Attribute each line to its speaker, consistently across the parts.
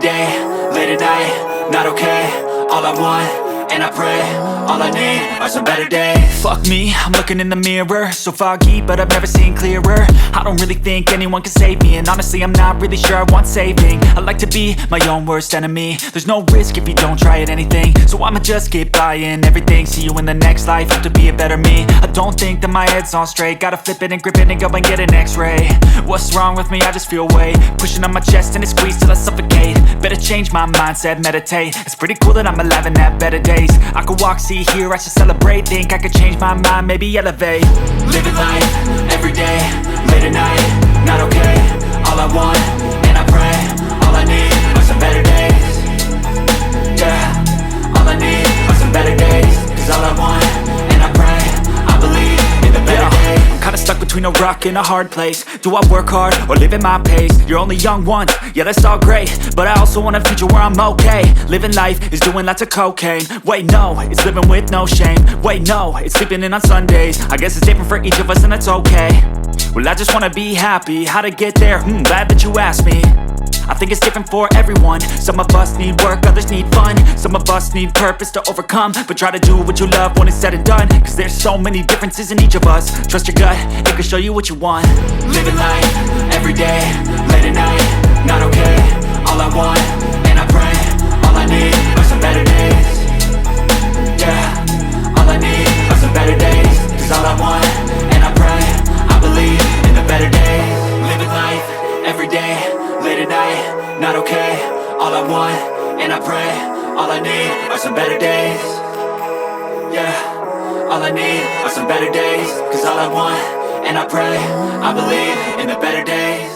Speaker 1: day, late at night, not okay. All I want, and I pray, all I need are some better days. Fuck me, I'm looking in the mirror, so foggy, but I've never seen clearer. I don't really think anyone can save me, and honestly I'm not really sure I want saving. I like to be my own worst enemy. There's no risk if you don't try at anything, so I'ma just keep buying everything. See you in the next life, have to be a better me. I don't think that my head's on straight, gotta flip it and grip it and go and get an x-ray. What's wrong with me? I just feel weight pushing on my chest and it squeezes till I suffocate. Better change my mindset, meditate. It's pretty cool that I'm alive and have better days. I could walk, see, hear, I should celebrate. Think I could change my mind, maybe elevate. Living life, every day, late at night, not okay. All I want, and I pray, all I need are some better days. Yeah, all I need are some better days. Cause all I want, and I pray, I believe in the better days. I'm kinda stuck between a rock and a hard place. Do I work hard or live at my pace? You're only young once, yeah that's all great, but I also want a future where I'm okay. Living life is doing lots of cocaine. Wait no, it's living with no shame. Wait no, it's sleeping in on Sundays. I guess it's different for each of us and that's okay. Well I just wanna be happy, how to get there? Glad that you asked me. I think it's different for everyone. Some of us need work, others need fun. Some of us need purpose to overcome. But try to do what you love when it's said and done. Cause there's so many differences in each of us. Trust your gut, it can show you what you want. Living life, every day, late at night, not okay. All I want, and I pray, all I need are some better days. Yeah, all I need are some better days. Cause all I want, and I pray, I believe in the better days. Living life, every day, late at night, not okay. All I want, and I pray, all I need are some better days. Yeah, all I need are some better days. Cause all I want, and I pray, I believe in the better days.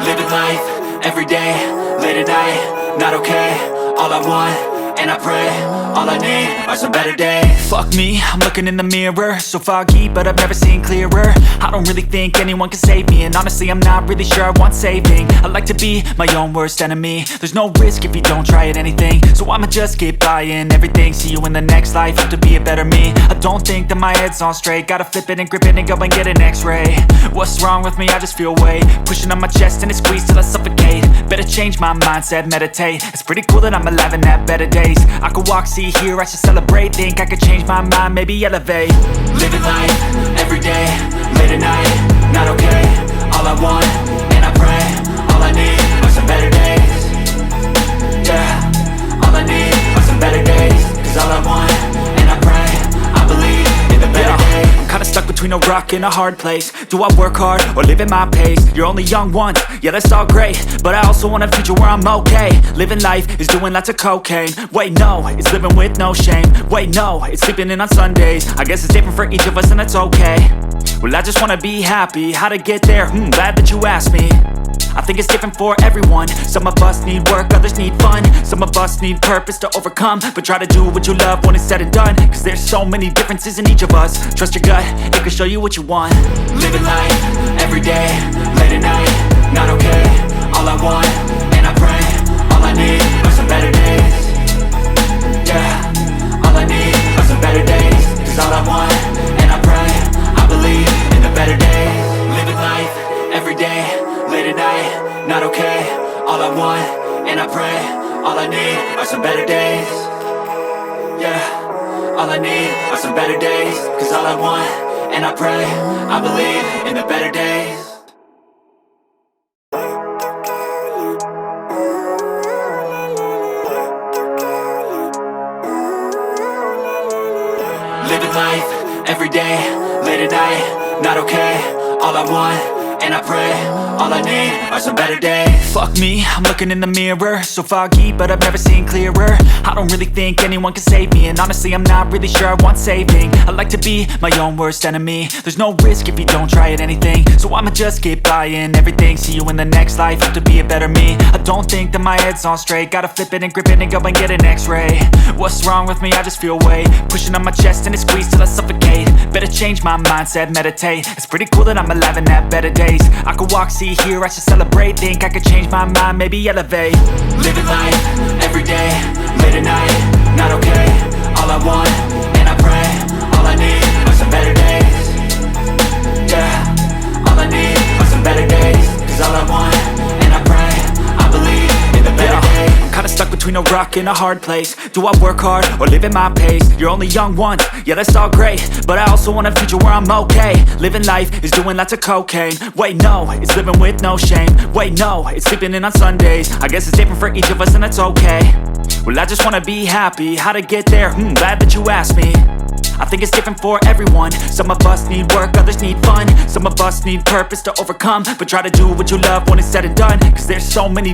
Speaker 1: Living life, every day, late at night, not okay. All I want, and I pray, all I need are some better days. Fuck me, I'm looking in the mirror, so foggy, but I've never seen clearer. I don't really think anyone can save me, and honestly I'm not really sure I want saving. I like to be my own worst enemy. There's no risk if you don't try at anything, so I'ma just keep buying everything. See you in the next life, have to be a better me. I don't think that my head's on straight, gotta flip it and grip it and go and get an x-ray. What's wrong with me? I just feel weight pushing on my chest and it squeezes till I suffocate. Better change my mindset, meditate. It's pretty cool that I'm alive and have better days. I could walk, see, hear, I should celebrate. Think I could change my mind, maybe elevate. Living life, every day, late at night, not okay. All I want, and I pray, all I need are some better days. Yeah, all I need are some better days. Cause all I want, and I pray, I believe in the better days. I'm kinda stuck between a rock and a hard place. Do I work hard or live at my pace? You're only young once, yeah that's all great, but I also want a future where I'm okay. Living life is doing lots of cocaine. Wait no, it's living with no shame. Wait no, it's sleeping in on Sundays. I guess it's different for each of us and that's okay. Well I just wanna be happy, how to get there? Glad that you asked me. I think it's different for everyone. Some of us need work, others need fun. Some of us need purpose to overcome. But try to do what you love when it's said and done. Cause there's so many differences in each of us. Trust your gut, it can show you what you want. Living life, every day, late at night, not okay. All I want, and I pray, all I need are some better days. Yeah, all I need are some better days. Cause all I want, and I pray, I believe in the better days. Living life, every day, late at night, not okay. All I want, and I pray, all I need are some better days. Yeah, all I need are some better days. Cause all I want, and I pray, I believe in the better days. Living life, every day, late at night, not okay. All I want, and I pray, all I need are some better days. Fuck me, I'm looking in the mirror, so foggy, but I've never seen clearer. I don't really think anyone can save me, and honestly I'm not really sure I want saving. I like to be my own worst enemy. There's no risk if you don't try at anything, so I'ma just keep buying everything. See you in the next life, have to be a better me. I don't think that my head's on straight, gotta flip it and grip it and go and get an x-ray. What's wrong with me? I just feel weight pushing on my chest and it squeezes till I suffocate. Better change my mindset, meditate. It's pretty cool that I'm alive and have better days. I could walk, see, hear, I should celebrate. Think I could change my mind, maybe elevate. Living life, every day, late at night, not okay. All I want, and I pray, some better days. Yeah, all I need are some better days. Cause all I want, and I pray, I believe in the better days. I'm kinda stuck between a rock and a hard place. Do I work hard or live at my pace? You're only young once, yeah that's all great, but I also want a future where I'm okay. Living life is doing lots of cocaine. Wait no, it's living with no shame. Wait no, it's sleeping in on Sundays. I guess it's different for each of us and that's okay. Well I just wanna be happy, how to get there? Glad that you asked me. I think it's different for everyone. Some of us need work, others need fun. Some of us need purpose to overcome, but try to do what you love when it's said and done. Cause there's so many